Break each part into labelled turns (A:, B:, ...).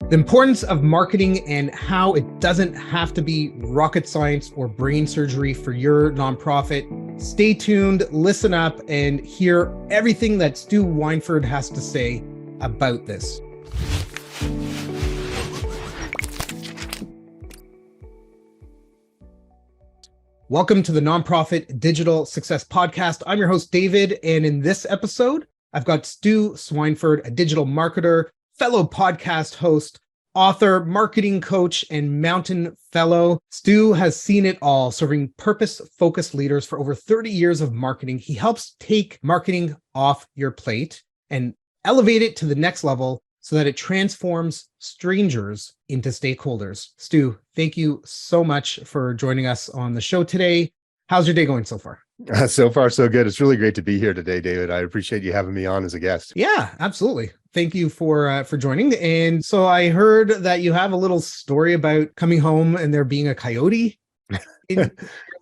A: The importance of marketing and how it doesn't have to be rocket science or brain surgery for your nonprofit. Stay tuned, listen up, and hear everything that Stu Swineford has to say about this. Welcome to the Nonprofit Digital Success Podcast. I'm your host, David, and in this episode, I've got Stu Swineford, a digital marketer, fellow podcast host, author, marketing coach, and Mountain Fellow. Stu has seen it all, serving purpose-focused leaders for over 30 years of marketing. He helps take marketing off your plate and elevate it to the next level so that it transforms strangers into stakeholders. Stu, thank you so much for joining us on the show today. How's your day going so far?
B: So far, so good. It's really great to be here today, David. I appreciate you having me on as a guest.
A: Yeah, absolutely. Thank you for joining. And so I heard that you have a little story about coming home and there being a coyote in your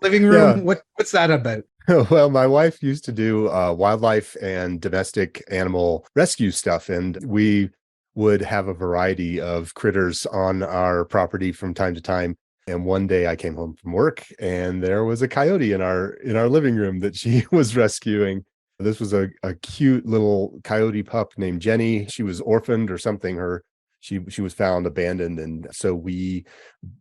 A: living room.
B: Yeah.
A: What's that about?
B: Well, my wife used to do wildlife and domestic animal rescue stuff, and we would have a variety of critters on our property from time to time. And one day I came home from work and there was a coyote in our living room that she was rescuing. This was a cute little coyote pup named Jenny. She was orphaned or something. She was found abandoned. And so we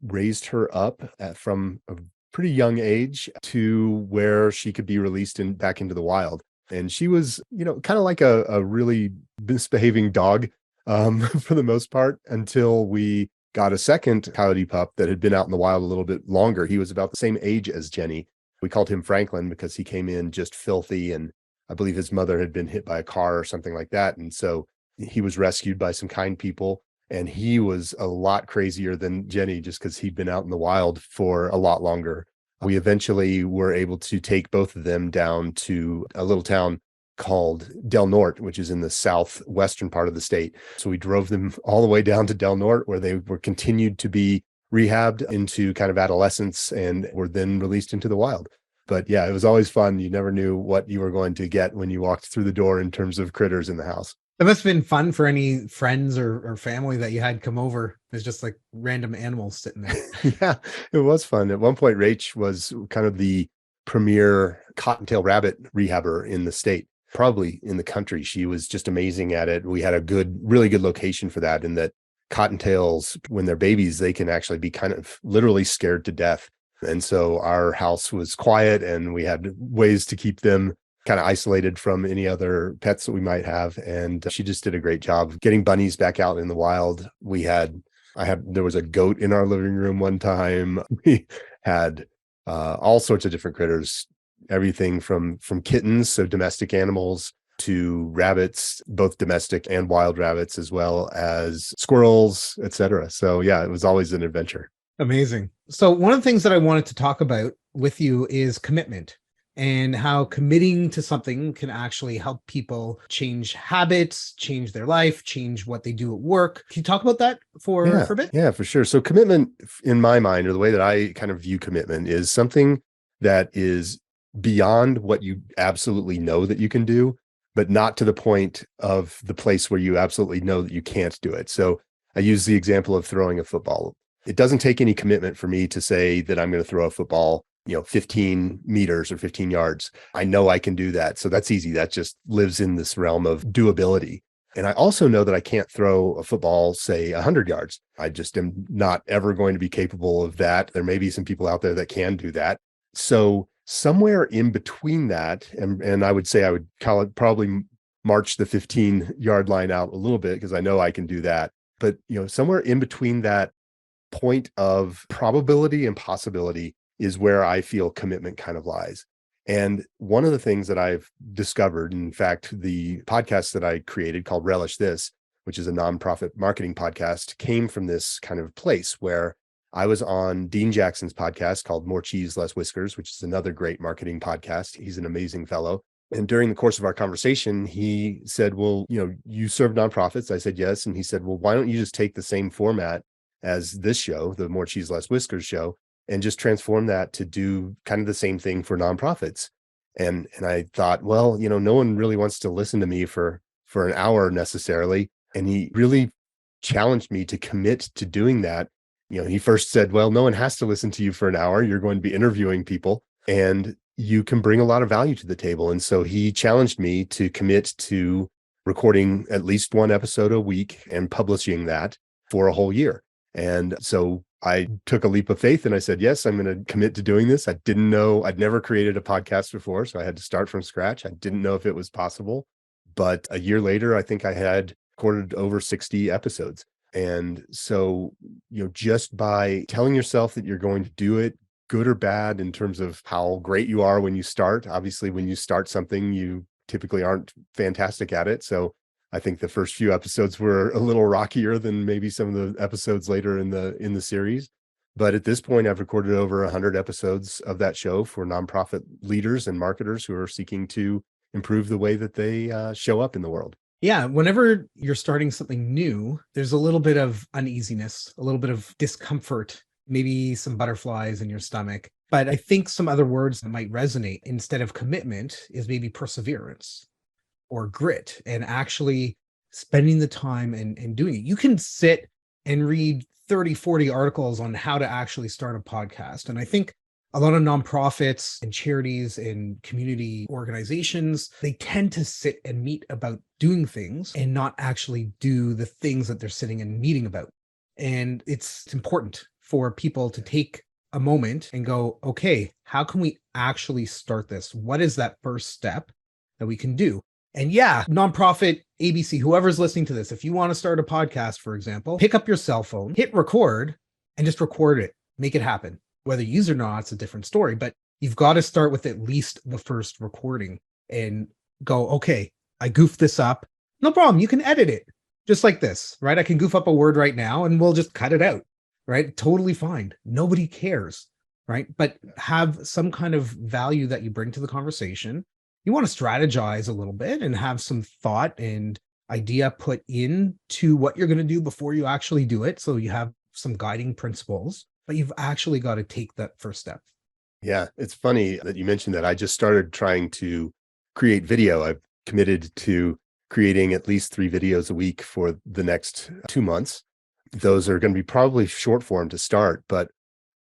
B: raised her up from a pretty young age to where she could be released back into the wild. And she was, kind of like a really misbehaving dog for the most part until we got a second coyote pup that had been out in the wild a little bit longer. He was about the same age as Jenny. We called him Franklin because he came in just filthy, and I believe his mother had been hit by a car or something like that. And so he was rescued by some kind people, and he was a lot crazier than Jenny just because he'd been out in the wild for a lot longer. We eventually were able to take both of them down to a little town called Del Norte, which is in the southwestern part of the state. So we drove them all the way down to Del Norte, where they were continued to be rehabbed into kind of adolescence and were then released into the wild. But yeah, it was always fun. You never knew what you were going to get when you walked through the door in terms of critters in the house.
A: It must have been fun for any friends or family that you had come over. There's just like random animals sitting there.
B: Yeah, it was fun. At one point, Rach was kind of the premier cottontail rabbit rehabber in the state, probably in the country. She was just amazing at it. We had a really good location for that, in that cottontails, when they're babies, they can actually be kind of literally scared to death. And so our house was quiet and we had ways to keep them kind of isolated from any other pets that we might have. And she just did a great job getting bunnies back out in the wild. There was a goat in our living room one time. We had all sorts of different critters, everything from kittens, so domestic animals, to rabbits, both domestic and wild rabbits, as well as squirrels, etc. So yeah, it was always an adventure.
A: Amazing. So one of the things that I wanted to talk about with you is commitment, and how committing to something can actually help people change habits, change their life, change what they do at work. Can you talk about that for a bit?
B: Yeah, for sure. So commitment, in my mind, or the way that I kind of view commitment, is something that is beyond what you absolutely know that you can do, but not to the point of the place where you absolutely know that you can't do it. So I use the example of throwing a football. It doesn't take any commitment for me to say that I'm going to throw a football 15 meters or 15 yards. I know I can do that. So that's easy. That just lives in this realm of doability. And I also know that I can't throw a football, say 100 yards. I just am not ever going to be capable of that. There may be some people out there that can do that. So somewhere in between that, and I would say I would call it probably march the 15-yard line out a little bit, because I know I can do that. But somewhere in between that point of probability and possibility is where I feel commitment kind of lies. And one of the things that I've discovered, in fact, the podcast that I created called Relish This, which is a nonprofit marketing podcast, came from this kind of place where I was on Dean Jackson's podcast called More Cheese, Less Whiskers, which is another great marketing podcast. He's an amazing fellow. And during the course of our conversation, he said, well, you serve nonprofits. I said, yes. And he said, well, why don't you just take the same format as this show, the More Cheese, Less Whiskers show, and just transform that to do kind of the same thing for nonprofits? And I thought, well, no one really wants to listen to me for an hour necessarily. And he really challenged me to commit to doing that. He first said, well, no one has to listen to you for an hour. You're going to be interviewing people and you can bring a lot of value to the table. And so he challenged me to commit to recording at least one episode a week and publishing that for a whole year. And so I took a leap of faith and I said, yes, I'm going to commit to doing this. I didn't know, I'd never created a podcast before, so I had to start from scratch. I didn't know if it was possible, but a year later, I think I had recorded over 60 episodes. And so, just by telling yourself that you're going to do it, good or bad, in terms of how great you are when you start. Obviously, when you start something, you typically aren't fantastic at it. So I think the first few episodes were a little rockier than maybe some of the episodes later in the series. But at this point, I've recorded over 100 episodes of that show for nonprofit leaders and marketers who are seeking to improve the way that they show up in the world.
A: Yeah, whenever you're starting something new, there's a little bit of uneasiness, a little bit of discomfort, maybe some butterflies in your stomach. But I think some other words that might resonate instead of commitment is maybe perseverance or grit, and actually spending the time and doing it. You can sit and read 30, 40 articles on how to actually start a podcast. And I think a lot of nonprofits and charities and community organizations, they tend to sit and meet about doing things and not actually do the things that they're sitting and meeting about. And it's important for people to take a moment and go, okay, how can we actually start this? What is that first step that we can do? And yeah, nonprofit, ABC, whoever's listening to this, if you want to start a podcast, for example, pick up your cell phone, hit record, and just record it. Make it happen. Whether you use it or not, it's a different story, but you've got to start with at least the first recording and go, okay, I goofed this up. No problem. You can edit it just like this, right? I can goof up a word right now and we'll just cut it out, right? Totally fine. Nobody cares, right? But have some kind of value that you bring to the conversation. You want to strategize a little bit and have some thought and idea put into what you're going to do before you actually do it. So you have some guiding principles, but you've actually got to take that first step.
B: Yeah, it's funny that you mentioned that. I just started trying to create video. I've committed to creating at least 3 videos a week for the next 2 months. Those are going to be probably short form to start, but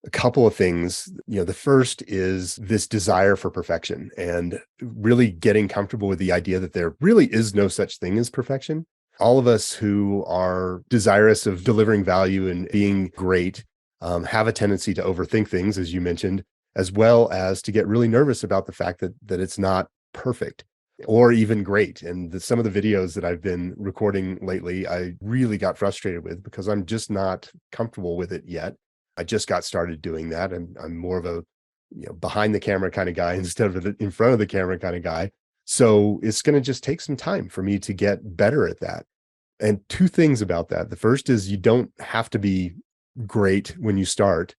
B: a couple of things. The first is this desire for perfection and really getting comfortable with the idea that there really is no such thing as perfection. All of us who are desirous of delivering value and being great have a tendency to overthink things, as you mentioned, as well as to get really nervous about the fact that it's not perfect or even great. And some of the videos that I've been recording lately, I really got frustrated with because I'm just not comfortable with it yet. I just got started doing that. And I'm more of a behind the camera kind of guy instead of in front of the camera kind of guy. So it's going to just take some time for me to get better at that. And 2 things about that. The first is you don't have to be great when you start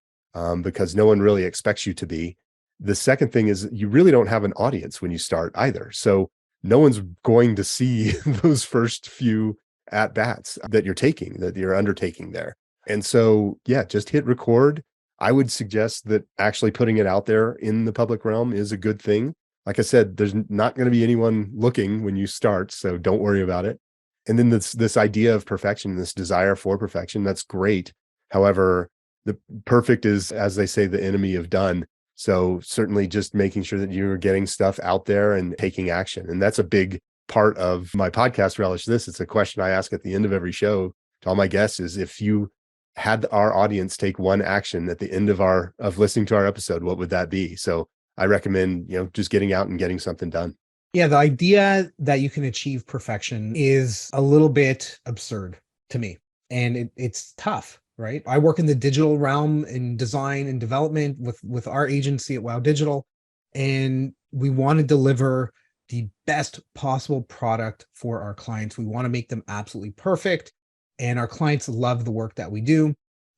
B: because no one really expects you to be. The second thing is you really don't have an audience when you start either. So no one's going to see those first few at-bats that you're undertaking there. And so, yeah, just hit record. I would suggest that actually putting it out there in the public realm is a good thing. Like I said, there's not going to be anyone looking when you start, so don't worry about it. And then this idea of perfection, this desire for perfection, that's great. However, the perfect is, as they say, the enemy of done. So certainly just making sure that you're getting stuff out there and taking action. And that's a big part of my podcast, Relish This. It's a question I ask at the end of every show to all my guests is, if you had our audience take one action at the end of listening to our episode, what would that be? So I recommend, just getting out and getting something done.
A: Yeah, the idea that you can achieve perfection is a little bit absurd to me. And it's tough, right? I work in the digital realm in design and development with our agency at Wow Digital, and we want to deliver the best possible product for our clients. We want to make them absolutely perfect, and our clients love the work that we do.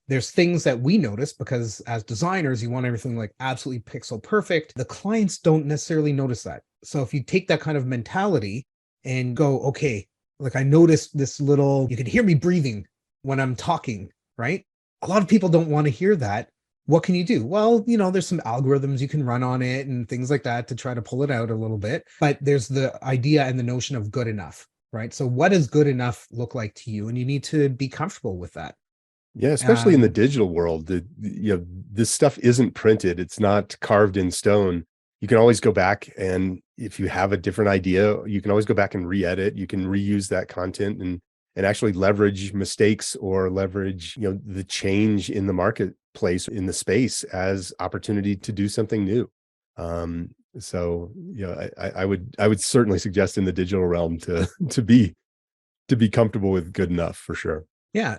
A: There's things that we notice because as designers, you want everything like absolutely pixel perfect. The clients don't necessarily notice that. So if you take that kind of mentality and go, okay, like I noticed this little, you can hear me breathing when I'm talking, right? A lot of people don't want to hear that. What can you do? Well, there's some algorithms you can run on it and things like that to try to pull it out a little bit. But there's the idea and the notion of good enough. right? So what does good enough look like to you? And you need to be comfortable with that.
B: Yeah, especially in the digital world, this stuff isn't printed. It's not carved in stone. You can always go back, and if you have a different idea, you can always go back and re-edit. You can reuse that content and actually leverage mistakes or leverage, the change in the marketplace, in the space, as opportunity to do something new. So, I would certainly suggest in the digital realm to be comfortable with good enough, for sure.
A: Yeah,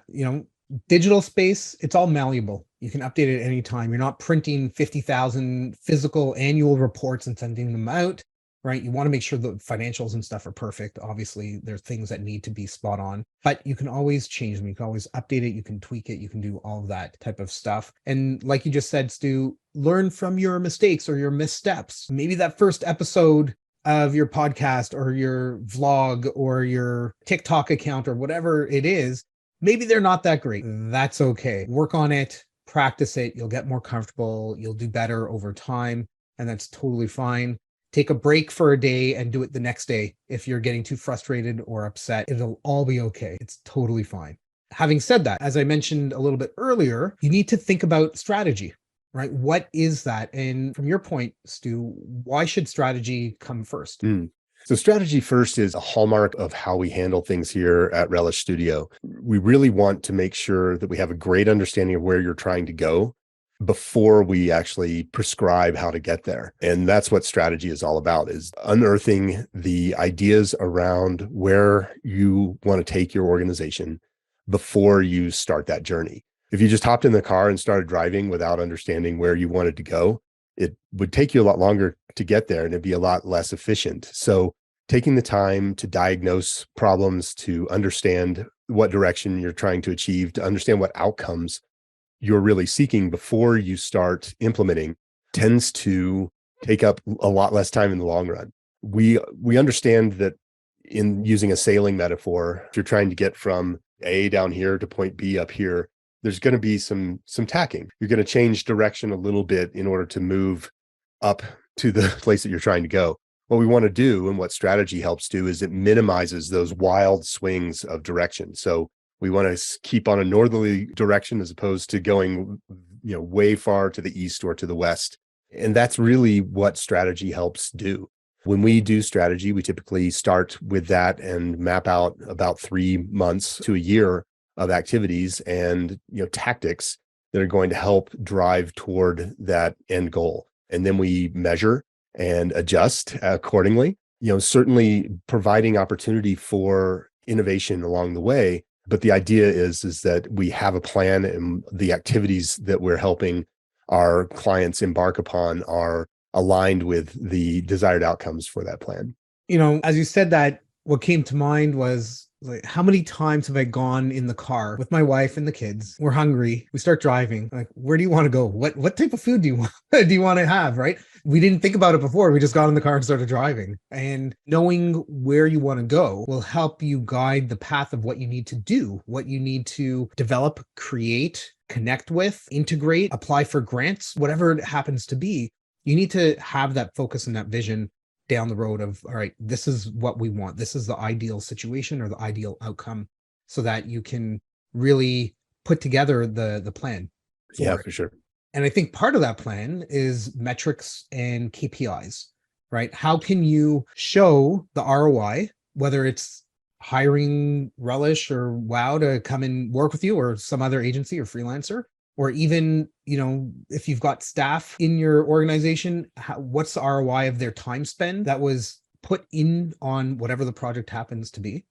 A: digital space, it's all malleable. You can update it anytime. You're not printing 50,000 physical annual reports and sending them out, right? You want to make sure the financials and stuff are perfect. Obviously, there's things that need to be spot on, but you can always change them. You can always update it. You can tweak it. You can do all of that type of stuff. And like you just said, Stu, learn from your mistakes or your missteps. Maybe that first episode of your podcast or your vlog or your TikTok account or whatever it is, maybe they're not that great. That's okay. Work on it, practice it. You'll get more comfortable. You'll do better over time. And that's totally fine. Take a break for a day and do it the next day. If you're getting too frustrated or upset, it'll all be okay. It's totally fine. Having said that, as I mentioned a little bit earlier, you need to think about strategy, right? What is that? And from your point, Stu, why should strategy come first?
B: So strategy first is a hallmark of how we handle things here at Relish Studio. We really want to make sure that we have a great understanding of where you're trying to go before we actually prescribe how to get there. And that's what strategy is all about, is unearthing the ideas around where you want to take your organization before you start that journey. If you just hopped in the car and started driving without understanding where you wanted to go, it would take you a lot longer to get there and it'd be a lot less efficient. So taking the time to diagnose problems, to understand what direction you're trying to achieve, to understand what outcomes you're really seeking before you start implementing, tends to take up a lot less time in the long run. We understand that, in using a sailing metaphor, if you're trying to get from A down here to point B up here, there's going to be some tacking. You're going to change direction a little bit in order to move up to the place that you're trying to go. What we want to do, and what strategy helps do, is it minimizes those wild swings of direction. So we want to keep on a northerly direction as opposed to going, way far to the east or to the west. And that's really what strategy helps do. When we do strategy, we typically start with that and map out about 3 months to a year of activities and tactics that are going to help drive toward that end goal. And then we measure and adjust accordingly, certainly providing opportunity for innovation along the way. But the idea is that we have a plan, and the activities that we're helping our clients embark upon are aligned with the desired outcomes for that plan.
A: As you said that, what came to mind was, like, how many times have I gone in the car with my wife and the kids? We're hungry. We start driving. Like, where do you want to go? What type of food do you want to have? Right? We didn't think about it before. We just got in the car and started driving. And knowing where you want to go will help you guide the path of what you need to do, what you need to develop, create, connect with, integrate, apply for grants, whatever it happens to be. You need to have that focus and that vision down the road of, all right, this is what we want. This is the ideal situation or the ideal outcome, so that you can really put together the plan.
B: For sure.
A: And I think part of that plan is metrics and KPIs, right? How can you show the ROI, whether it's hiring Relish or Wow to come and work with you, or some other agency or freelancer, or even, if you've got staff in your organization, what's the ROI of their time spend that was put in on whatever the project happens to be?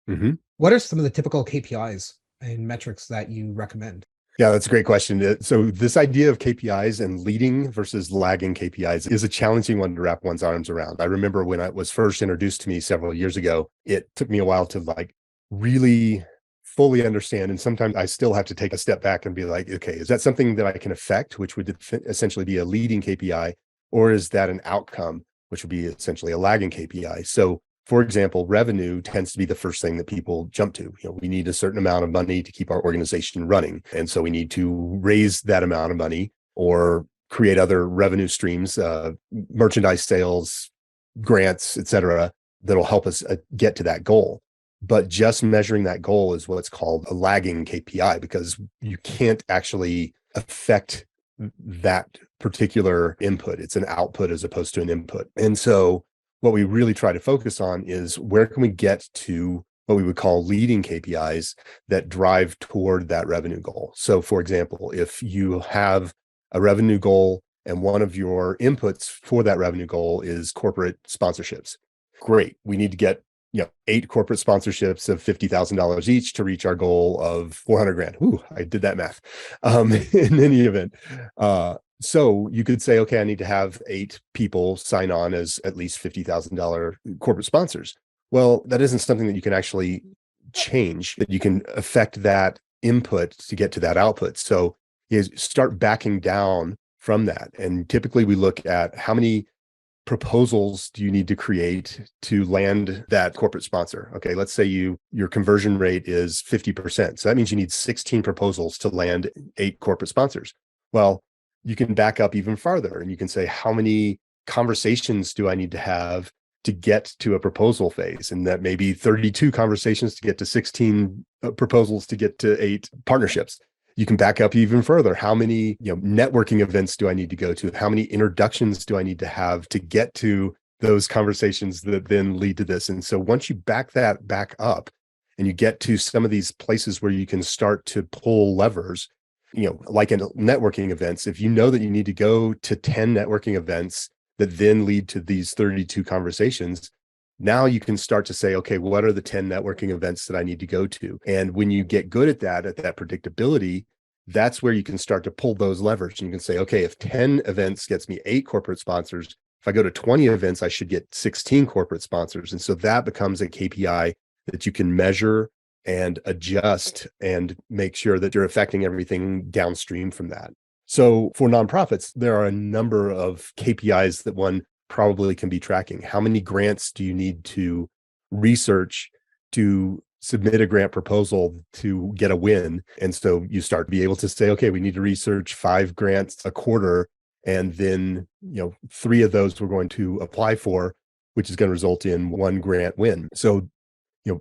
B: Mm-hmm.
A: What are some of the typical KPIs and metrics that you recommend?
B: Yeah, that's a great question. So this idea of KPIs and leading versus lagging KPIs is a challenging one to wrap one's arms around. I remember when it was first introduced to me several years ago, it took me a while to really fully understand. And sometimes I still have to take a step back and be like, okay, is that something that I can affect, which would essentially be a leading KPI, or is that an outcome, which would be essentially a lagging KPI? So for example, revenue tends to be the first thing that people jump to. We need a certain amount of money to keep our organization running. And so we need to raise that amount of money or create other revenue streams, merchandise sales, grants, et cetera, that'll help us get to that goal. But just measuring that goal is what's called a lagging KPI, because you can't actually affect that particular input. It's an output as opposed to an input. And so what we really try to focus on is where can we get to what we would call leading KPIs that drive toward that revenue goal. So for example, if you have a revenue goal and one of your inputs for that revenue goal is corporate sponsorships, great. We need to get 8 corporate sponsorships of $50,000 each to reach our goal of 400 grand. Ooh, I did that math. In any event, so you could say, okay, I need to have 8 people sign on as at least $50,000 corporate sponsors. Well, that isn't something that you can actually change, that you can affect that input to get to that output. So you start backing down from that. And typically we look at how many proposals do you need to create to land that corporate sponsor? Okay, let's say your conversion rate is 50%. So that means you need 16 proposals to land 8 corporate sponsors. Well, you can back up even farther and you can say, how many conversations do I need to have to get to a proposal phase? And that may be 32 conversations to get to 16 proposals to get to 8 partnerships. You can back up even further. How many networking events do I need to go to? How many introductions do I need to have to get to those conversations that then lead to this? And so once you back that back up and you get to some of these places where you can start to pull levers, like in networking events, if you know that you need to go to 10 networking events that then lead to these 32 conversations, now you can start to say, okay, what are the 10 networking events that I need to go to? And when you get good at that predictability, that's where you can start to pull those levers. And you can say, okay, if 10 events gets me 8 corporate sponsors, if I go to 20 events, I should get 16 corporate sponsors. And so that becomes a KPI that you can measure and adjust and make sure that you're affecting everything downstream from that. So for nonprofits, there are a number of KPIs that one probably can be tracking. How many grants do you need to research to submit a grant proposal to get a win? And so you start to be able to say, okay, we need to research 5 grants a quarter. And then, 3 of those we're going to apply for, which is going to result in 1 grant win. So,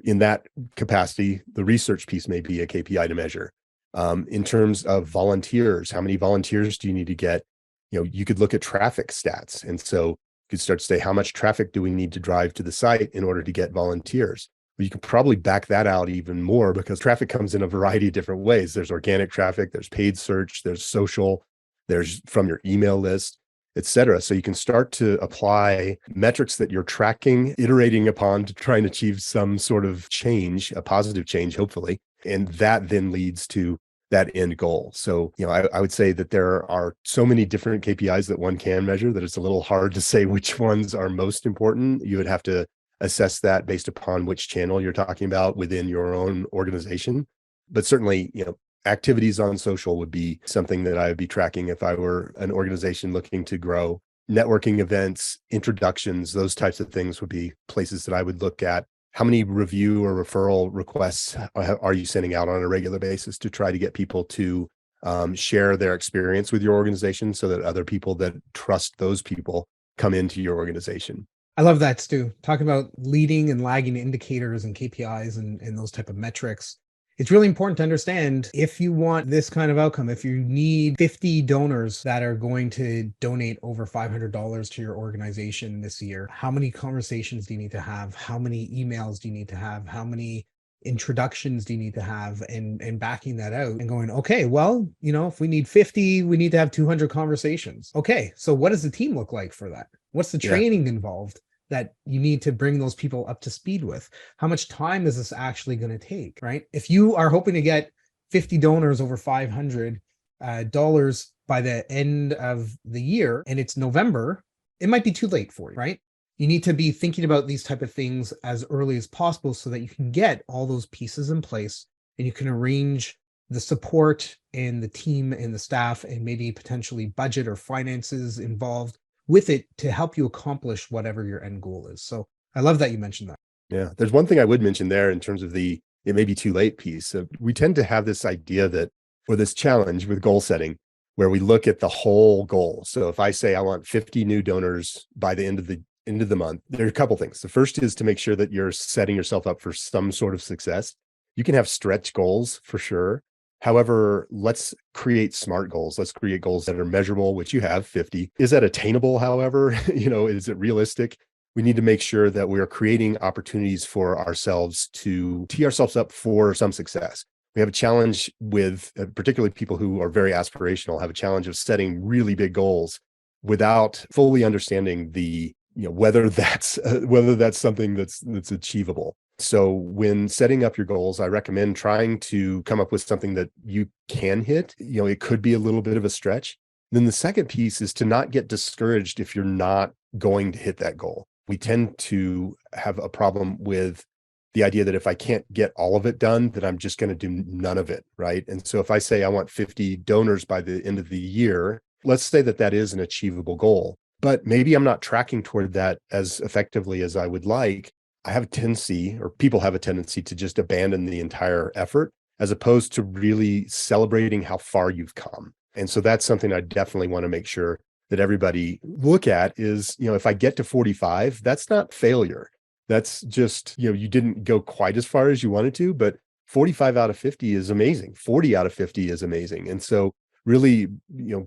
B: in that capacity, the research piece may be a KPI to measure. In terms of volunteers, how many volunteers do you need to get? You could look at traffic stats. And so you could start to say, how much traffic do we need to drive to the site in order to get volunteers? Well, you can probably back that out even more, because traffic comes in a variety of different ways. There's organic traffic, there's paid search, there's social, there's from your email list, et cetera. So you can start to apply metrics that you're tracking, iterating upon to try and achieve some sort of change, a positive change, hopefully. And that then leads to that end goal. So, I would say that there are so many different KPIs that one can measure that it's a little hard to say which ones are most important. You would have to assess that based upon which channel you're talking about within your own organization. But certainly, activities on social would be something that I would be tracking if I were an organization looking to grow. Networking events, introductions, those types of things would be places that I would look at. How many review or referral requests are you sending out on a regular basis to try to get people to share their experience with your organization so that other people that trust those people come into your organization?
A: I love that, Stu. Talking about leading and lagging indicators and KPIs and those type of metrics. It's really important to understand, if you want this kind of outcome, if you need 50 donors that are going to donate over $500 to your organization this year, how many conversations do you need to have? How many emails do you need to have? How many introductions do you need to have? And backing that out and going, okay, well, if we need 50, we need to have 200 conversations. Okay, so what does the team look like for that? What's the training involved that you need to bring those people up to speed with? How much time is this actually going to take, right? If you are hoping to get 50 donors over $500 by the end of the year and it's November, it might be too late for you, right? You need to be thinking about these type of things as early as possible so that you can get all those pieces in place and you can arrange the support and the team and the staff and maybe potentially budget or finances involved with it to help you accomplish whatever your end goal is. So I love that you mentioned that.
B: Yeah. There's one thing I would mention there in terms of the it may be too late piece. We tend to have this idea that, or this challenge with goal setting, where we look at the whole goal. So if I say I want 50 new donors by the end into the month, there are a couple things. The first is to make sure that you're setting yourself up for some sort of success. You can have stretch goals for sure. However, let's create SMART goals. Let's create goals that are measurable, which you have 50. Is that attainable, however? Is it realistic? We need to make sure that we are creating opportunities for ourselves to tee ourselves up for some success. We have a challenge with particularly people who are very aspirational, have a challenge of setting really big goals without fully understanding whether that's something that's achievable. So when setting up your goals, I recommend trying to come up with something that you can hit. It could be a little bit of a stretch. Then the second piece is to not get discouraged if you're not going to hit that goal. We tend to have a problem with the idea that if I can't get all of it done, that I'm just going to do none of it, right? And so if I say I want 50 donors by the end of the year, let's say that is an achievable goal, but maybe I'm not tracking toward that as effectively as I would like. I have a tendency, or people have a tendency, to just abandon the entire effort as opposed to really celebrating how far you've come. And so that's something I definitely want to make sure that everybody look at is, if I get to 45, that's not failure. That's just, you didn't go quite as far as you wanted to, but 45 out of 50 is amazing. 40 out of 50 is amazing. And so really,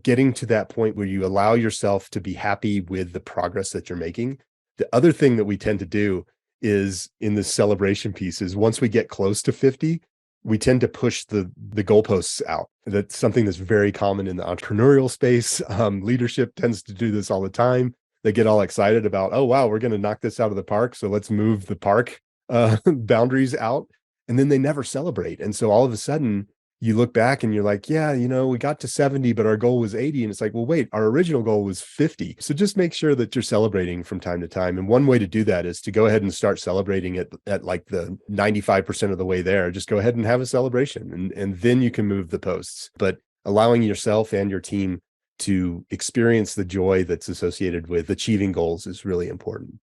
B: getting to that point where you allow yourself to be happy with the progress that you're making. The other thing that we tend to do is in the celebration pieces, once we get close to 50, we tend to push the goalposts out. That's something that's very common in the entrepreneurial space. Leadership tends to do this all the time. They get all excited about, oh, wow, we're going to knock this out of the park. So let's move the park boundaries out. And then they never celebrate. And so all of a sudden you look back and you're like, yeah, we got to 70, but our goal was 80. And it's like, well, wait, our original goal was 50. So just make sure that you're celebrating from time to time. And one way to do that is to go ahead and start celebrating at like the 95% of the way there. Just go ahead and have a celebration, and then you can move the posts. But allowing yourself and your team to experience the joy that's associated with achieving goals is really important.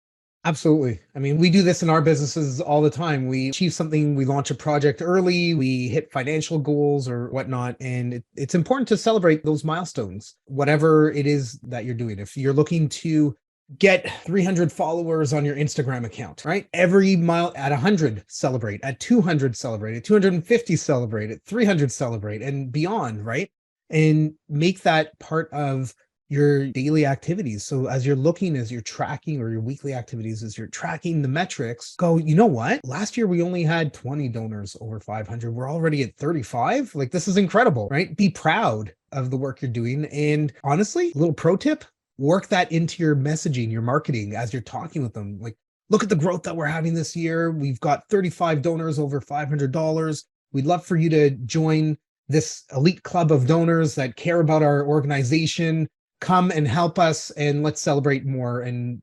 A: Absolutely. I mean, we do this in our businesses all the time. We achieve something, we launch a project early, we hit financial goals or whatnot. And it's important to celebrate those milestones, whatever it is that you're doing. If you're looking to get 300 followers on your Instagram account, right? Every mile at 100, celebrate. At 200, celebrate. At 250, celebrate. At 300, celebrate, and beyond, right? And make that part of your daily activities. So as you're tracking, or your weekly activities, as you're tracking the metrics, go, you know what? Last year, we only had 20 donors over 500. We're already at 35. Like, this is incredible, right? Be proud of the work you're doing. And honestly, a little pro tip, work that into your messaging, your marketing, as you're talking with them. Like, look at the growth that we're having this year. We've got 35 donors over $500. We'd love for you to join this elite club of donors that care about our organization. Come and help us, and let's celebrate more, and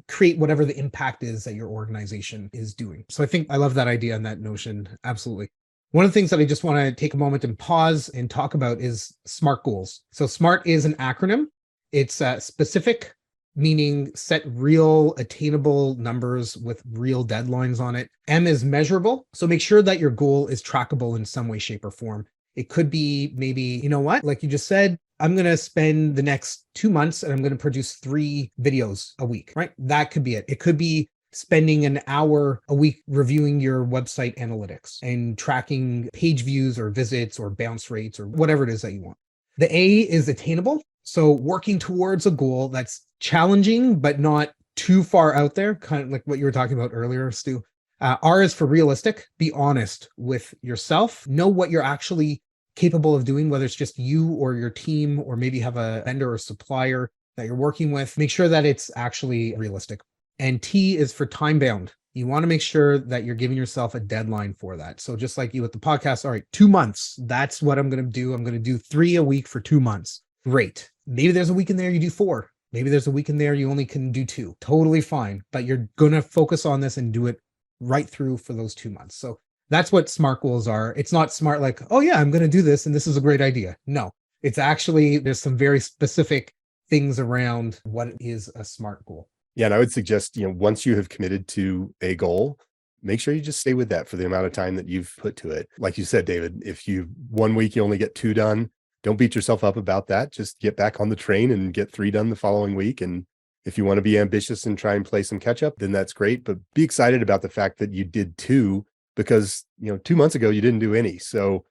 A: create whatever the impact is that your organization is doing. So I think I love that idea and that notion. Absolutely. One of the things that I just want to take a moment and pause and talk about is SMART goals. So SMART is an acronym. It's specific, meaning set real attainable numbers with real deadlines on it. M is measurable. So make sure that your goal is trackable in some way, shape, or form. It could be maybe, like you just said, I'm going to spend the next 2 months and I'm going to produce 3 videos a week, right? That could be it. It could be spending an hour a week reviewing your website analytics and tracking page views or visits or bounce rates or whatever it is that you want. The A is attainable. So working towards a goal that's challenging, but not too far out there, kind of like what you were talking about earlier, Stu. R is for realistic. Be honest with yourself. Know what you're actually capable of doing, whether it's just you or your team, or maybe have a vendor or supplier that you're working with. Make sure that it's actually realistic. And T is for time bound. You want to make sure that you're giving yourself a deadline for that. So just like you with the podcast, all right, 2 months, that's what I'm going to do. I'm going to do 3 a week for 2 months. Great. Maybe there's a week in there you do 4. Maybe there's a week in there you only can do 2. Totally fine. But you're going to focus on this and do it right through for those 2 months. So that's what SMART goals are. It's not SMART like, oh yeah, I'm going to do this and this is a great idea. No, it's actually, there's some very specific things around what is a SMART goal.
B: Yeah. And I would suggest, once you have committed to a goal, make sure you just stay with that for the amount of time that you've put to it. Like you said, David, if 1 week you only get 2 done, don't beat yourself up about that. Just get back on the train and get 3 done the following week. And If you want to be ambitious and try and play some catch up, then that's great. But be excited about the fact that you did two, because 2 months ago you didn't do any. So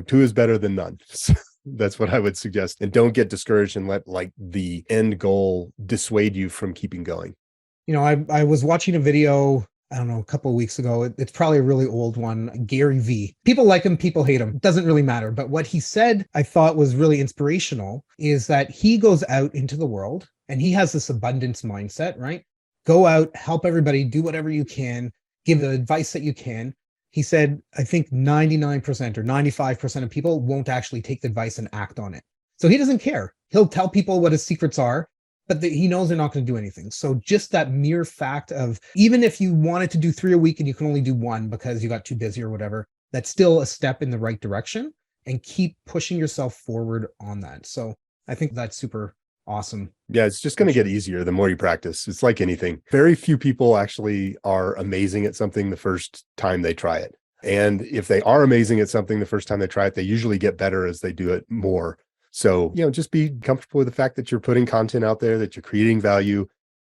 B: two is better than none. So that's what I would suggest. And don't get discouraged and let like the end goal dissuade you from keeping going.
A: I was watching a video, I don't know, a couple of weeks ago. It's probably a really old one, Gary V. People like him, people hate him. It doesn't really matter. But what he said, I thought was really inspirational, is that he goes out into the world and he has this abundance mindset, right? Go out, help everybody, do whatever you can, give the advice that you can. He said, I think 99% or 95% of people won't actually take the advice and act on it. So he doesn't care. He'll tell people what his secrets are, but he knows they're not going to do anything. So just that mere fact of, even if you wanted to do 3 a week and you can only do 1 because you got too busy or whatever, that's still a step in the right direction, and keep pushing yourself forward on that. So I think that's super awesome.
B: Yeah, it's just going to get easier the more you practice. It's like anything. Very few people actually are amazing at something the first time they try it. And if they are amazing at something the first time they try it, they usually get better as they do it more. So, just be comfortable with the fact that you're putting content out there, that you're creating value,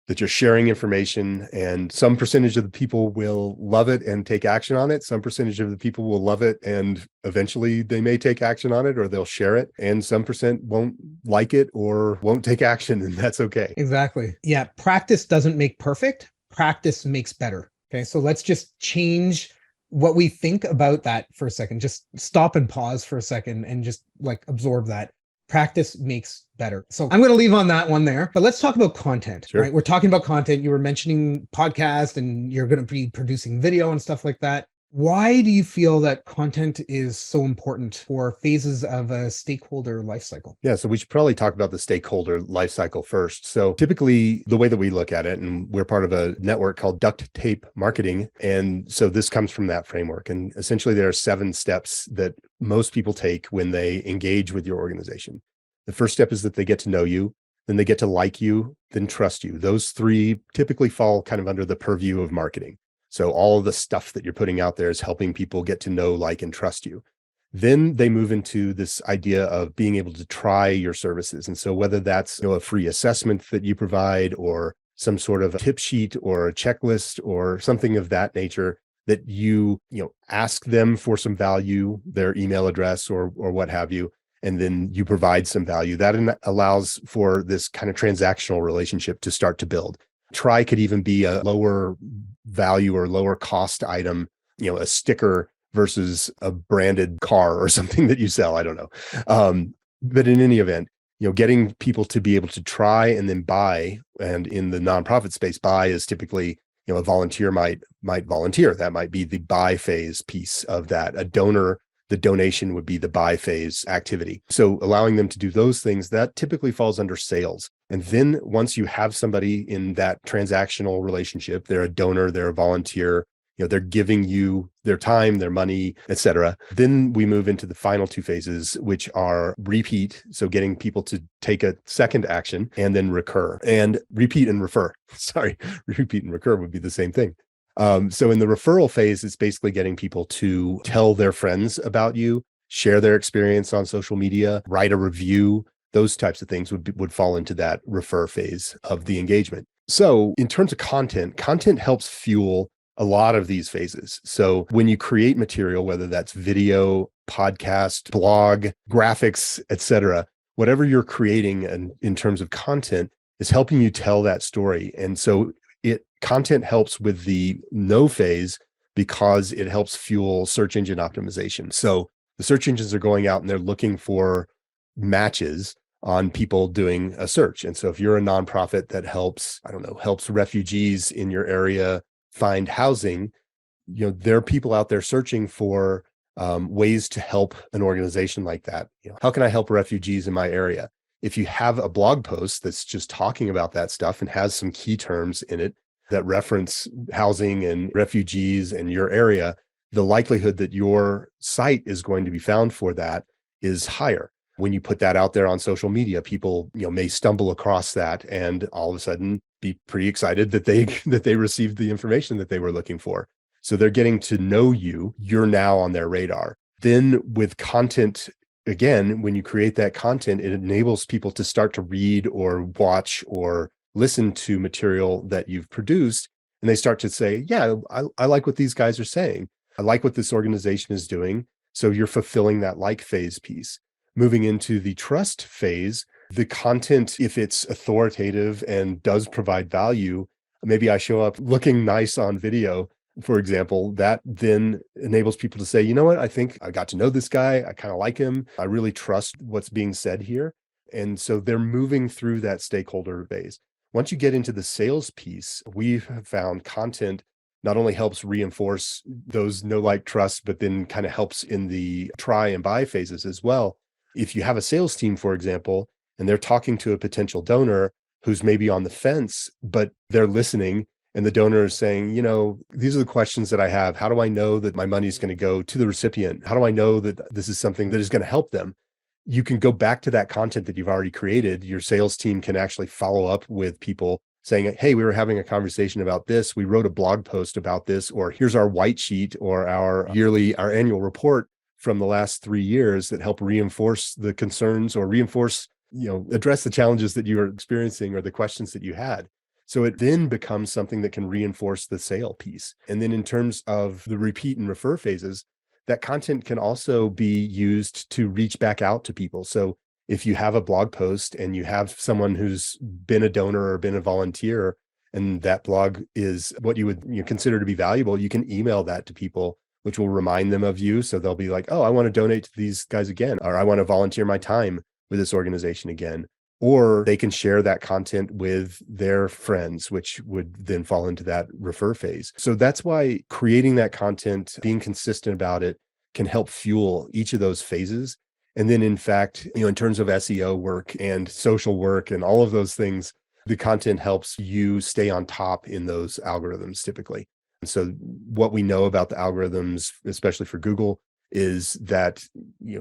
B: that you're sharing information, and some percentage of the people will love it and take action on it. Some percentage of the people will love it and eventually they may take action on it, or they'll share it. And some percent won't like it or won't take action, and that's okay.
A: Exactly. Yeah. Practice doesn't make perfect. Practice makes better. Okay. So let's just change what we think about that for a second. Just stop and pause for a second and just like absorb that. Practice makes better. So I'm going to leave on that one there, but let's talk about content,
B: Sure.
A: right? We're talking about content. You were mentioning podcast and you're going to be producing video and stuff like that. Why do you feel that content is so important for phases of a stakeholder lifecycle?
B: Yeah, so we should probably talk about the stakeholder lifecycle first. So typically the way that we look at it, and we're part of a network called Duct Tape Marketing. And so this comes from that framework. And essentially there are 7 steps that most people take when they engage with your organization. The first step is that they get to know you, then they get to like you, then trust you. Those 3 typically fall kind of under the purview of marketing. So all of the stuff that you're putting out there is helping people get to know, like, and trust you. Then they move into this idea of being able to try your services. And so whether that's a free assessment that you provide, or some sort of a tip sheet or a checklist or something of that nature, that you ask them for some value, their email address or what have you, and then you provide some value, that allows for this kind of transactional relationship to start to build. Try could even be a lower value or lower cost item, a sticker versus a branded car or something that you sell. I don't know. But in any event, getting people to be able to try and then buy. And in the nonprofit space, buy is typically, a volunteer might volunteer. That might be the buy phase piece of that. A donor, the donation would be the buy phase activity. So allowing them to do those things, that typically falls under sales. And then once you have somebody in that transactional relationship, they're a donor, they're a volunteer, they're giving you their time, their money, etc. Then we move into the final 2 phases, which are repeat. So getting people to take a second action, and then recur. And repeat and refer. Sorry, repeat and recur would be the same thing. So in the referral phase, it's basically getting people to tell their friends about you, share their experience on social media, write a review. Those types of things would fall into that refer phase of the engagement. So in terms of content helps fuel a lot of these phases. So when you create material, whether that's video, podcast, blog, graphics, etc., whatever you're creating and in terms of content is helping you tell that story. And so content helps with the know phase because it helps fuel search engine optimization. So the search engines are going out and they're looking for matches on people doing a search. And so if you're a nonprofit that helps refugees in your area find housing, there are people out there searching for ways to help an organization like that. How can I help refugees in my area? If you have a blog post that's just talking about that stuff and has some key terms in it that reference housing and refugees in your area, the likelihood that your site is going to be found for that is higher. When you put that out there on social media, people may stumble across that and all of a sudden be pretty excited that they received the information that they were looking for. So they're getting to know you. You're now on their radar. Then with content, again, when you create that content, it enables people to start to read or watch or listen to material that you've produced, and they start to say, yeah, I like what these guys are saying. I like what this organization is doing. So you're fulfilling that like phase piece. Moving into the trust phase, the content, if it's authoritative and does provide value, maybe I show up looking nice on video, for example, that then enables people to say, you know what, I think I got to know this guy. I kind of like him. I really trust what's being said here. And so they're moving through that stakeholder phase. Once you get into the sales piece, we've found content not only helps reinforce those know, like, trust, but then kind of helps in the try and buy phases as well. If you have a sales team, for example, and they're talking to a potential donor who's maybe on the fence, but they're listening, and the donor is saying, you know, these are the questions that I have. How do I know that my money is going to go to the recipient? How do I know that this is something that is going to help them? You can go back to that content that you've already created. Your sales team can actually follow up with people saying, hey, we were having a conversation about this. We wrote a blog post about this, or here's our white sheet or our annual report from the last 3 years that help reinforce the concerns or reinforce, address the challenges that you are experiencing or the questions that you had. So it then becomes something that can reinforce the sale piece. And then in terms of the repeat and refer phases, that content can also be used to reach back out to people. So if you have a blog post and you have someone who's been a donor or been a volunteer, and that blog is what you would consider to be valuable, you can email that to people, which will remind them of you. So they'll be like, oh, I want to donate to these guys again, or I want to volunteer my time with this organization again. Or they can share that content with their friends, which would then fall into that refer phase. So that's why creating that content, being consistent about it, can help fuel each of those phases. And then in fact, in terms of SEO work and social work and all of those things, the content helps you stay on top in those algorithms typically. And so what we know about the algorithms, especially for Google, is that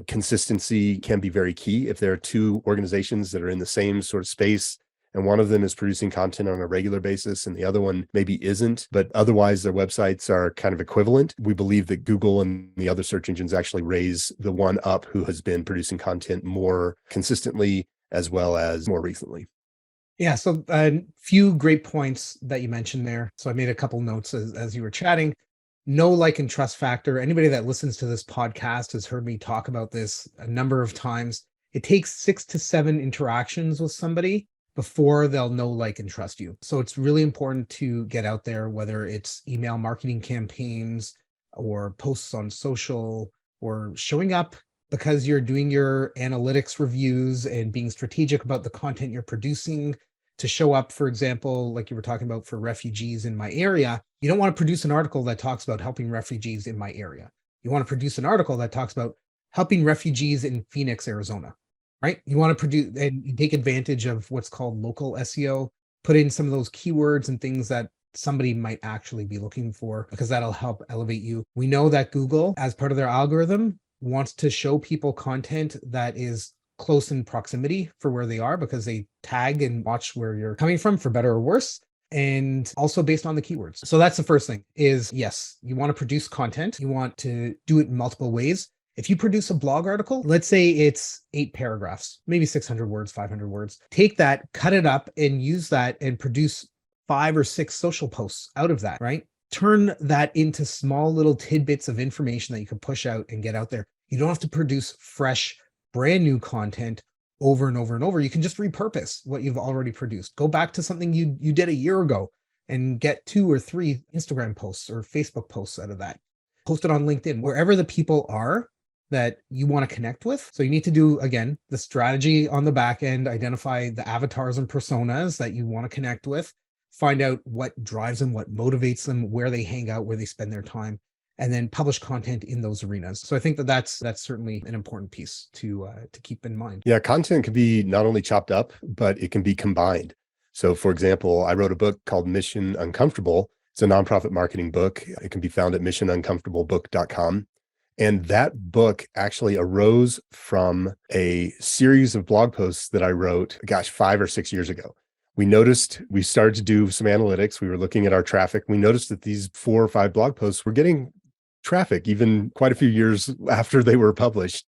B: consistency can be very key. If there are two organizations that are in the same sort of space and one of them is producing content on a regular basis and the other one maybe isn't, but otherwise their websites are kind of equivalent, we believe that Google and the other search engines actually raise the one up who has been producing content more consistently as well as more recently.
A: Yeah, so a few great points that you mentioned there. So I made a couple notes as you were chatting. Know, like, and trust factor. Anybody that listens to this podcast has heard me talk about this a number of times. It takes 6 to 7 interactions with somebody before they'll know, like, and trust you. So it's really important to get out there, whether it's email marketing campaigns or posts on social or showing up because you're doing your analytics reviews and being strategic about the content you're producing. To show up, for example, like you were talking about for refugees in my area, you don't want to produce an article that talks about helping refugees in my area. You want to produce an article that talks about helping refugees in Phoenix, Arizona, right? You want to produce and take advantage of what's called local SEO, put in some of those keywords and things that somebody might actually be looking for, because that'll help elevate you. We know that Google, as part of their algorithm, wants to show people content that is close in proximity for where they are, because they tag and watch where you're coming from, for better or worse, and also based on the keywords. So that's the first thing is, yes, you want to produce content. You want to do it in multiple ways. If you produce a blog article, let's say it's 8 paragraphs, maybe 600 words, 500 words, take that, cut it up and use that and produce 5 or 6 social posts out of that, right? Turn that into small little tidbits of information that you can push out and get out there. You don't have to produce fresh, brand new content over and over and over. You can just repurpose what you've already produced. Go back to something you did a year ago and get 2 or 3 Instagram posts or Facebook posts out of that. Post it on LinkedIn, wherever the people are that you want to connect with. So you need to do, again, the strategy on the back end, identify the avatars and personas that you want to connect with, find out what drives them, what motivates them, where they hang out, where they spend their time, and then publish content in those arenas. So I think that's certainly an important piece to keep in mind.
B: Yeah, content can be not only chopped up, but it can be combined. So for example, I wrote a book called Mission Uncomfortable. It's a nonprofit marketing book. It can be found at missionuncomfortablebook.com. And that book actually arose from a series of blog posts that I wrote, 5 or 6 years ago. We started to do some analytics. We were looking at our traffic. We noticed that these 4 or 5 blog posts were getting traffic even quite a few years after they were published.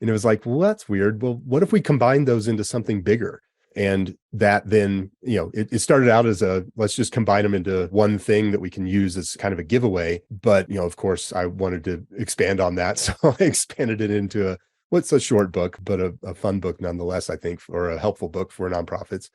B: And it was like, well, that's weird. Well, what if we combine those into something bigger? And that then, it started out as let's just combine them into one thing that we can use as kind of a giveaway. But, of course, I wanted to expand on that. So I expanded it into what's a short book, but a fun book nonetheless, I think, or a helpful book for nonprofits.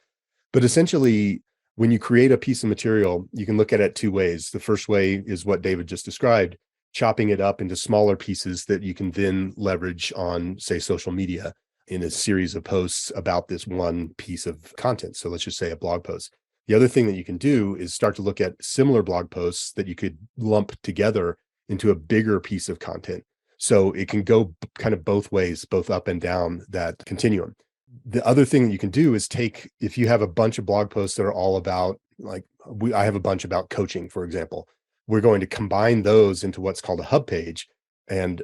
B: But essentially, when you create a piece of material, you can look at it two ways. The first way is what David just described, chopping it up into smaller pieces that you can then leverage on, say, social media in a series of posts about this one piece of content. So let's just say a blog post. The other thing that you can do is start to look at similar blog posts that you could lump together into a bigger piece of content. So it can go kind of both ways, both up and down that continuum. The other thing that you can do is if you have a bunch of blog posts that are all about, I have a bunch about coaching, for example, we're going to combine those into what's called a hub page. And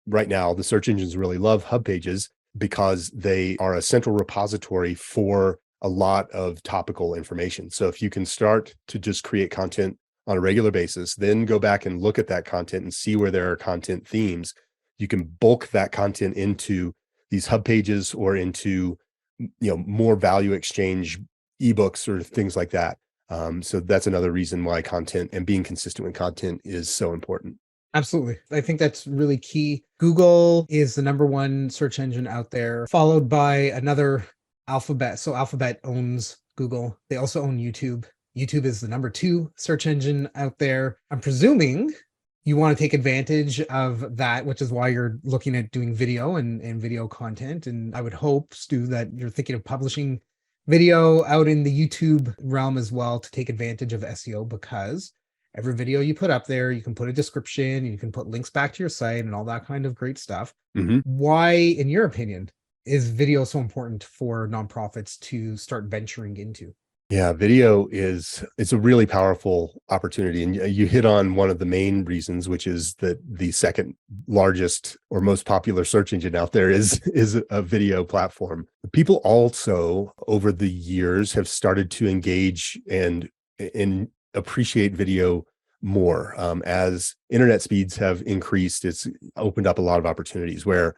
B: right now, the search engines really love hub pages because they are a central repository for a lot of topical information. So if you can start to just create content on a regular basis, then go back and look at that content and see where there are content themes, you can bulk that content into these hub pages or into, more value exchange ebooks or things like that. So that's another reason why content and being consistent with content is so important.
A: Absolutely. I think that's really key. Google is the number one search engine out there, followed by another, Alphabet. So Alphabet owns Google. They also own YouTube. YouTube is the number two search engine out there. I'm presuming you want to take advantage of that, which is why you're looking at doing video and video content. And I would hope, Stu, that you're thinking of publishing video out in the YouTube realm as well to take advantage of SEO, because every video you put up there, you can put a description, you can put links back to your site and all that kind of great stuff.
B: Mm-hmm.
A: Why, in your opinion, is video so important for nonprofits to start venturing into?
B: Yeah, video it's a really powerful opportunity. And you hit on one of the main reasons, which is that the second largest or most popular search engine out there is a video platform. People also over the years have started to engage and appreciate video more. As internet speeds have increased, it's opened up a lot of opportunities where,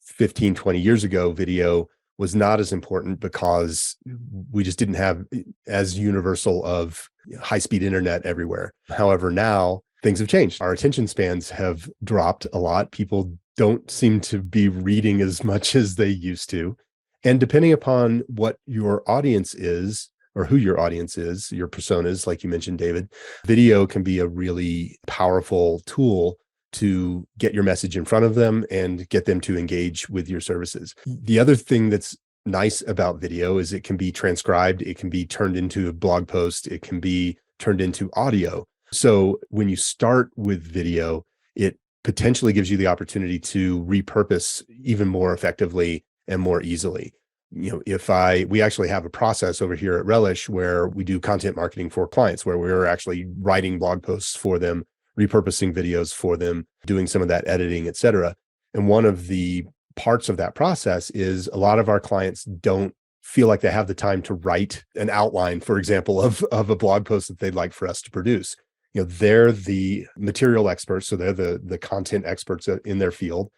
B: 15, 20 years ago, video was not as important because we just didn't have as universal of high-speed internet everywhere. However, now things have changed. Our attention spans have dropped a lot. People don't seem to be reading as much as they used to. And depending upon what your audience is, or who your audience is, your personas, like you mentioned, David, video can be a really powerful tool to get your message in front of them and get them to engage with your services. The other thing that's nice about video is it can be transcribed, it can be turned into a blog post, it can be turned into audio. So when you start with video, it potentially gives you the opportunity to repurpose even more effectively and more easily. We actually have a process over here at Relish where we do content marketing for clients, where we're actually writing blog posts for them, repurposing videos for them, doing some of that editing, et cetera. And one of the parts of that process is a lot of our clients don't feel like they have the time to write an outline, for example, of a blog post that they'd like for us to produce. They're the material experts, so they're the content experts in their field.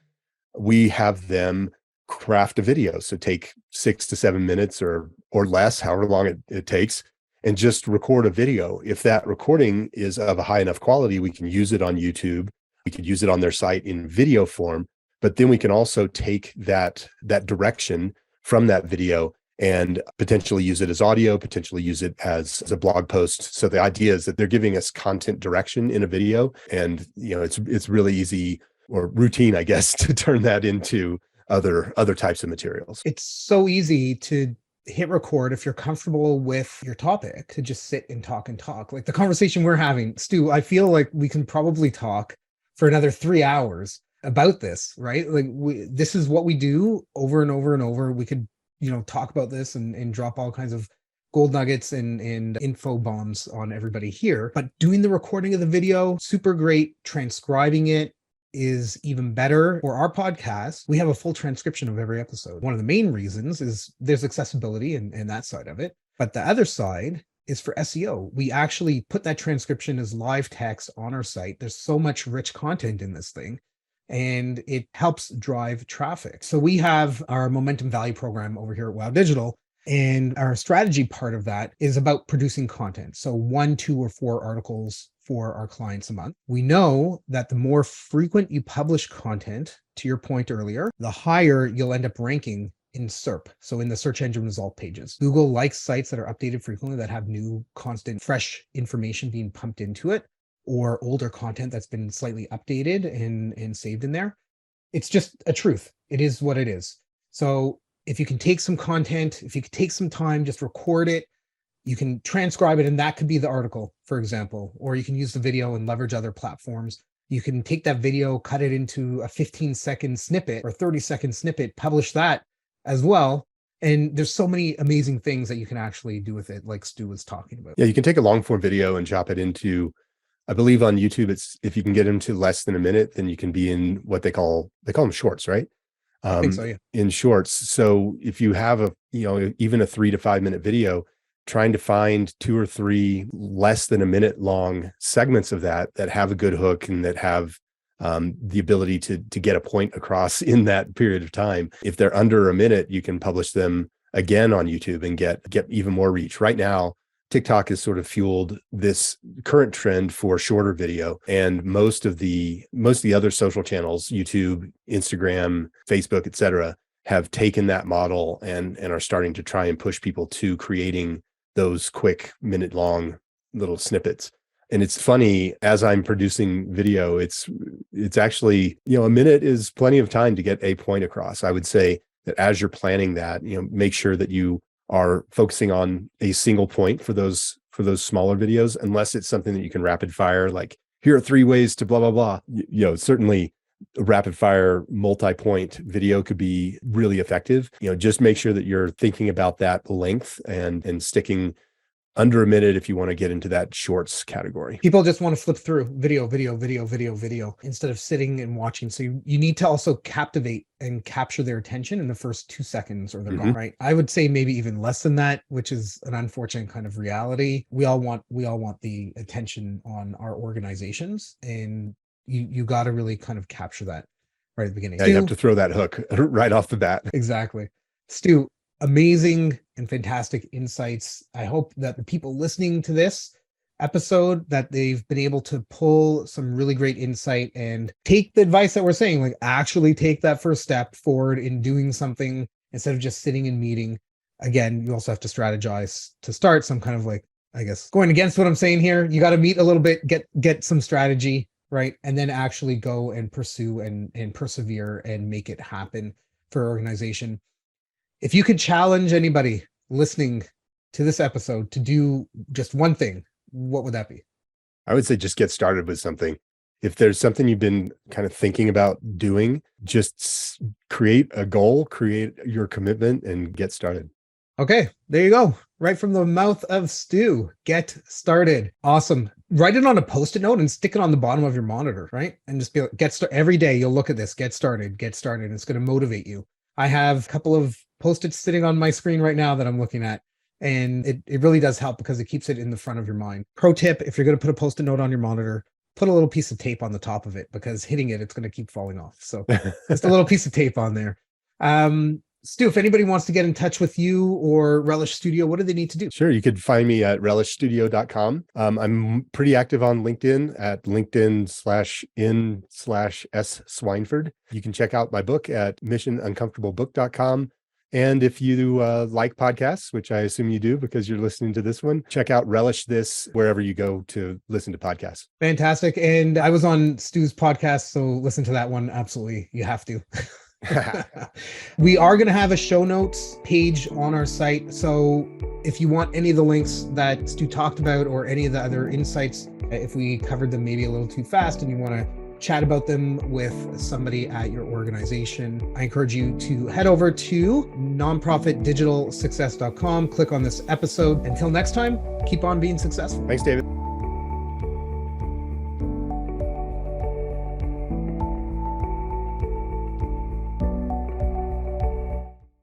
B: We have them craft a video. So take 6 to 7 minutes or less, however long it takes, and just record a video. If that recording is of a high enough quality, we can use it on YouTube. We could use it on their site in video form, but then we can also take that direction from that video and potentially use it as audio, potentially use it as a blog post. So the idea is that they're giving us content direction in a video, and it's really easy or routine, I guess, to turn that into other types of materials.
A: It's so easy to hit record if you're comfortable with your topic, to just sit and talk. Like the conversation we're having, Stu, I feel like we can probably talk for another 3 hours about this, right? Like this is what we do over and over and over. We could, talk about this and drop all kinds of gold nuggets and info bombs on everybody here. But doing the recording of the video, super great. Transcribing it is even better. For our podcast, we have a full transcription of every episode. One of the main reasons is there's accessibility and that side of it. But the other side is for SEO. We actually put that transcription as live text on our site. There's so much rich content in this thing, and it helps drive traffic. So we have our momentum value program over here at Wow Digital. And our strategy part of that is about producing content. So 1, 2, or 4 articles for our clients a month. We know that the more frequent you publish content, to your point earlier, the higher you'll end up ranking in SERP, so in the search engine result pages. Google likes sites that are updated frequently, that have new, constant, fresh information being pumped into it, or older content that's been slightly updated and saved in there. It's just a truth. It is what it is. So if you can take some content, if you could take some time, just record it, you can transcribe it, and that could be the article, for example, or you can use the video and leverage other platforms. You can take that video, cut it into a 15-second snippet or 30-second snippet, publish that as well. And there's so many amazing things that you can actually do with it, like Stu was talking about.
B: Yeah, you can take a long form video and chop it into, I believe on YouTube, it's if you can get into less than a minute, then you can be in what they call them shorts, right?
A: I think so, yeah.
B: In shorts. So if you have even a 3 to 5 minute video, trying to find 2 or 3 less than a minute long segments of that have a good hook and that have the ability to get a point across in that period of time. If they're under a minute, you can publish them again on YouTube and get even more reach. Right now, TikTok has sort of fueled this current trend for shorter video, and most of the other social channels, YouTube, Instagram, Facebook, etc., have taken that model and are starting to try and push people to creating those quick minute-long little snippets. And it's funny, as I'm producing video, it's actually, a minute is plenty of time to get a point across. I would say that as you're planning that, make sure that you are focusing on a single point for those smaller videos, unless it's something that you can rapid fire, like here are 3 ways to blah, blah, blah. Certainly a rapid fire multi-point video could be really effective. Just make sure that you're thinking about that length and sticking under a minute if you want to get into that shorts category.
A: People just want to flip through video instead of sitting and watching. So you need to also captivate and capture their attention in the first 2 seconds or they're gone, right? I would say maybe even less than that, which is an unfortunate kind of reality. We all want the attention on our organizations, and you got to really kind of capture that right at the beginning.
B: Yeah, you have to throw that hook right off the bat.
A: Exactly. Stu, amazing and fantastic insights. I hope that the people listening to this episode, that they've been able to pull some really great insight and take the advice that we're saying, like actually take that first step forward in doing something instead of just sitting and meeting. Again, you also have to strategize to start. Some kind of, like, I guess, going against what I'm saying here. You got to meet a little bit, get some strategy, right? And then actually go and pursue and persevere and make it happen for your organization. If you could challenge anybody listening to this episode to do just one thing, what would that be?
B: I would say just get started with something. If there's something you've been kind of thinking about doing, just create a goal, create your commitment, and get started.
A: Okay, there you go. Right from the mouth of Stu. Get started. Awesome. Write it on a Post-it note and stick it on the bottom of your monitor, right? And just be like, get started. Every day you'll look at this, get started. It's going to motivate you. I have a couple of Post-its sitting on my screen right now that I'm looking at. And it really does help because it keeps it in the front of your mind. Pro tip, if you're going to put a Post-it note on your monitor, put a little piece of tape on the top of it, because hitting it's going to keep falling off. So just a little piece of tape on there. Stu, if anybody wants to get in touch with you or Relish Studio, what do they need to do?
B: Sure. You could find me at relishstudio.com. I'm pretty active on LinkedIn at LinkedIn/in/S Swineford. You can check out my book at missionuncomfortablebook.com. And if you like podcasts, which I assume you do because you're listening to this one, check out Relish This wherever you go to listen to podcasts.
A: Fantastic. And I was on Stu's podcast, so listen to that one. Absolutely. You have to. We are going to have a show notes page on our site. So if you want any of the links that Stu talked about or any of the other insights, if we covered them maybe a little too fast and you want to chat about them with somebody at your organization, I encourage you to head over to nonprofitdigitalsuccess.com, click on this episode. Until next time, keep on being successful.
B: Thanks, David.